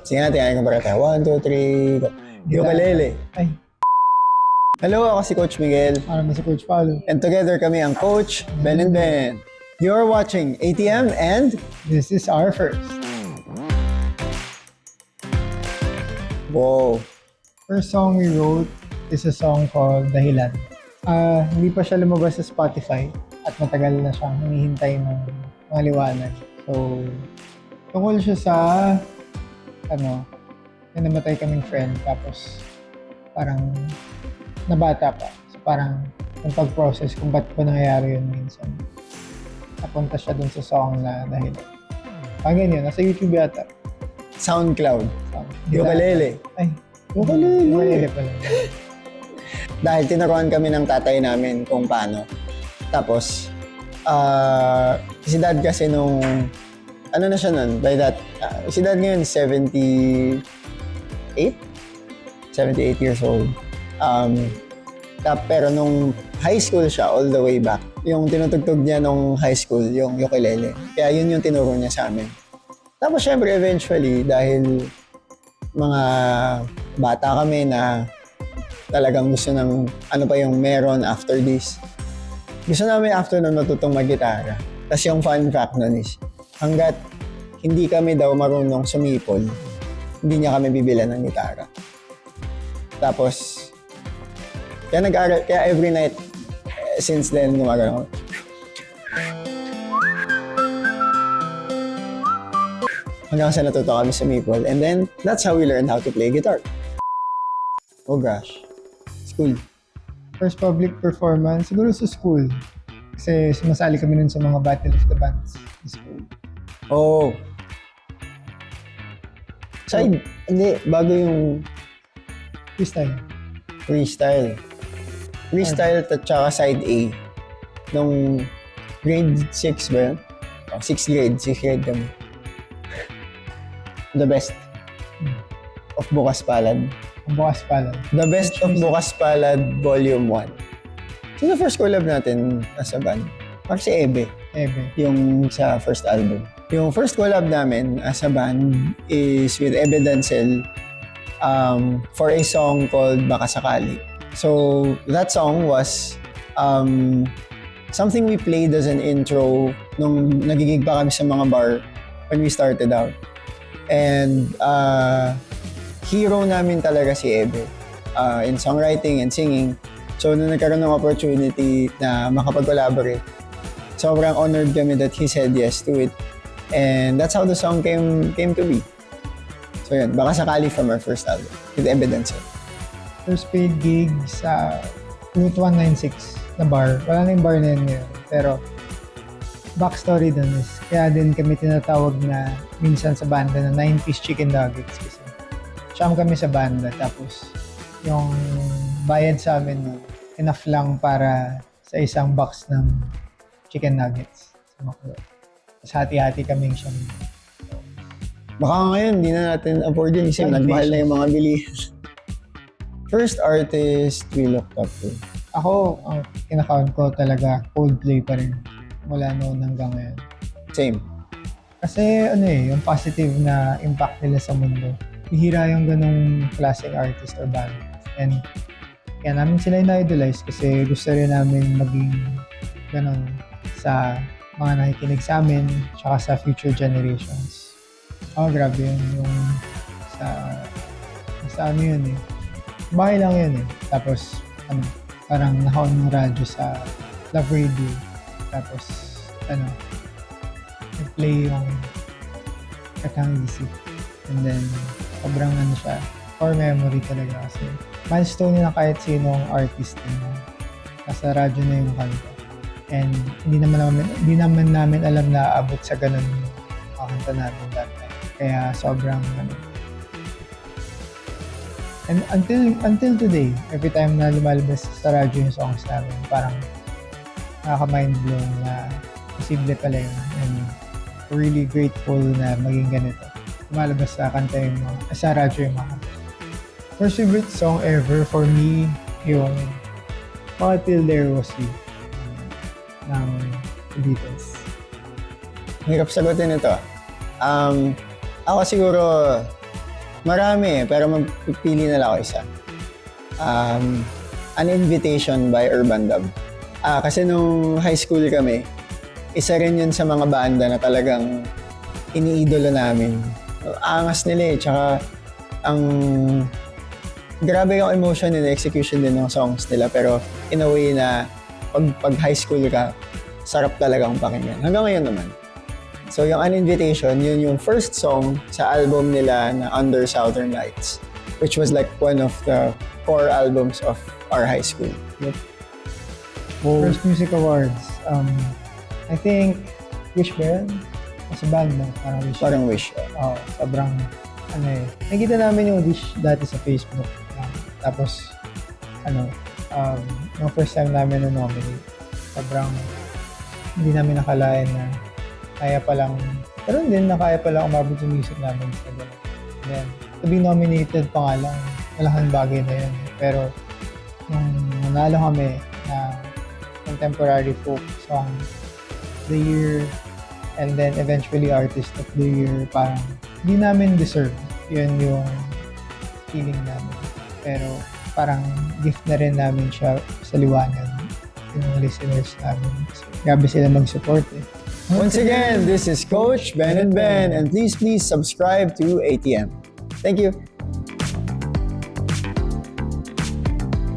Sige natin, ayaw kong parata. 1, 2, 3, go. Ukulele. Ay, Hello, ako si Coach Miguel. parang si Coach Paulo. And together kami ang Coach Ben and Ben. You're watching ATM and... This is our first. Wow. First song we wrote is a song called Dahilan. Hindi pa siya lumabas sa Spotify at matagal na siyang hinihintay ng mga liwanag. So, tungkol siya sa, may namatay kaming friend tapos parang nabata pa. So, parang yung pag-process kung ba't pa nangyayari yun minsan. Napunta siya dun sa song na Dahilan. Ganyan, nasa YouTube yata. SoundCloud. So, Ukulele. Ay, Ukulele. pala. Dahil tinuruan kami ng tatay namin kung paano. Tapos, si dad kasi nung, ano na siya nun, by that, si dad ngayon 78 years old. Pero nung high school siya, all the way back, yung tinutugtog niya nung high school, yung ukulele. Kaya yun yung tinuro niya sa amin. Tapos syempre, eventually, dahil mga bata kami na talagang gusto ng ano pa yung meron after this. Gusto namin after nun matutong mag-gitara. Tapos yung fun fact nun is, hanggat hindi kami daw marunong sumipol, hindi niya kami bibilan ng gitara. Tapos, kaya every night, since then, gumagano. Hanggang sa natuto kami sumipol. And then, that's how we learned how to play guitar. Oh gosh. School. First public performance, siguro sa school. Kasi sumasali kami nun sa mga Battle of the Bands sa school. Oh. Side, hindi, bago yung Freestyle. freestyle. Freestyle at saka side A. Nung grade 6 ba yun? Oh, 6th grade kami. The best of Bukas Palad. Ang bukas pala. The best of Bukas Palad Volume 1. Sino first collab natin as a band? Parang si Ebe. Ebe. Yung sa first album. Yung first collab namin as a band is with Ebe Dancel for a song called Baka Sakali. So, that song was something we played as an intro nung nagigig pa kami sa mga bar when we started out. And hero namin talaga si Ebe in songwriting and singing. So, nung nagkaroon ng opportunity na makapag-collaborate, sobrang honored kami that he said yes to it. And that's how the song came to be. So yun, Baka Sakali from our first album with Evidence. First paid gig sa Route 196 na bar. Wala na yung bar na yun ngayon. Pero backstory dun is kaya din kami tinatawag na minsan sa banda na 9-piece chicken nuggets. Kasi siyam kami sa banda. Tapos yung bayad sa amin nun, enough lang para sa isang box ng chicken nuggets sa McDo. Tapos hati-hati kaming siyam. Baka ngayon, hindi na natin afford yun. Kasi nagmahal na yung mga bilihan. First artist we looked up to. Ako, ang kinakount ko talaga, Coldplay pa rin. Mula noon hanggang ngayon. Same. Kasi yung positive na impact nila sa mundo. Hihira yung ganong klaseng artist or band. And kaya namin sila na-idolize kasi gusto rin namin maging ganon sa mga nakikinig sa amin tsaka sa future generations. Grabe yun. Yung sa ano yun eh. Bahay lang yun eh. Tapos, parang naka-on ng radyo sa Love Radio. Tapos, nag-play yung Katang Isip. And then, sobrang siya. Core memory talaga kasi. Milestone yun na kahit sinong artist na nasa radyo na yung kanta. And hindi naman namin alam na abot sa ganun yung kanta natin that time. Kaya sobrang And until today, every time na lumalabas sa radyo yung songs namin, parang nakaka-mind blown na posible pala yun. And really grateful na maging ganito. Lumalabas sa kanta yung sa radyo yung mga kanta. First favorite song ever for me, yung Mga Till There Was You ng Beatles. Hirap sagutin ito. Ako siguro, Marami pero magpipili na lang ako isa. An Invitation by Urban Dub. Kasi nung high school kami, isa rin yun sa mga banda na talagang iniidolo namin. Angas nila eh, tsaka ang grabe yung emotion and execution din ng songs nila, pero in a way na pag high school ka, sarap talagang pakinggan. Hanggang ngayon naman. So yung An Invitation, yun yung first song sa album nila na Under Southern Lights, which was like one of the core albums of our high school. Yep. First Music Awards. I think, Wish ba yun? Sa band mo, parang Wish. Parang Wish. Oo, sobrang, nakikita namin yung Wish dati sa Facebook. Tapos, yung first time namin na-nominate, sobrang hindi namin nakalain na kaya palang, pero din na kaya palang umabot yung music namin sa ganun. Then, to be nominated pa nga lang, malaking bagay na yun. Pero, nung nanalo kami na Contemporary Folk Song of the Year, and then eventually Artist of the Year, parang hindi namin deserve. Yun yung feeling namin. Pero parang gift na rin namin siya sa liwanag yung listeners namin. So, grabe sila mag-support eh. Once again, this is Coach Ben and please subscribe to ATM. Thank you.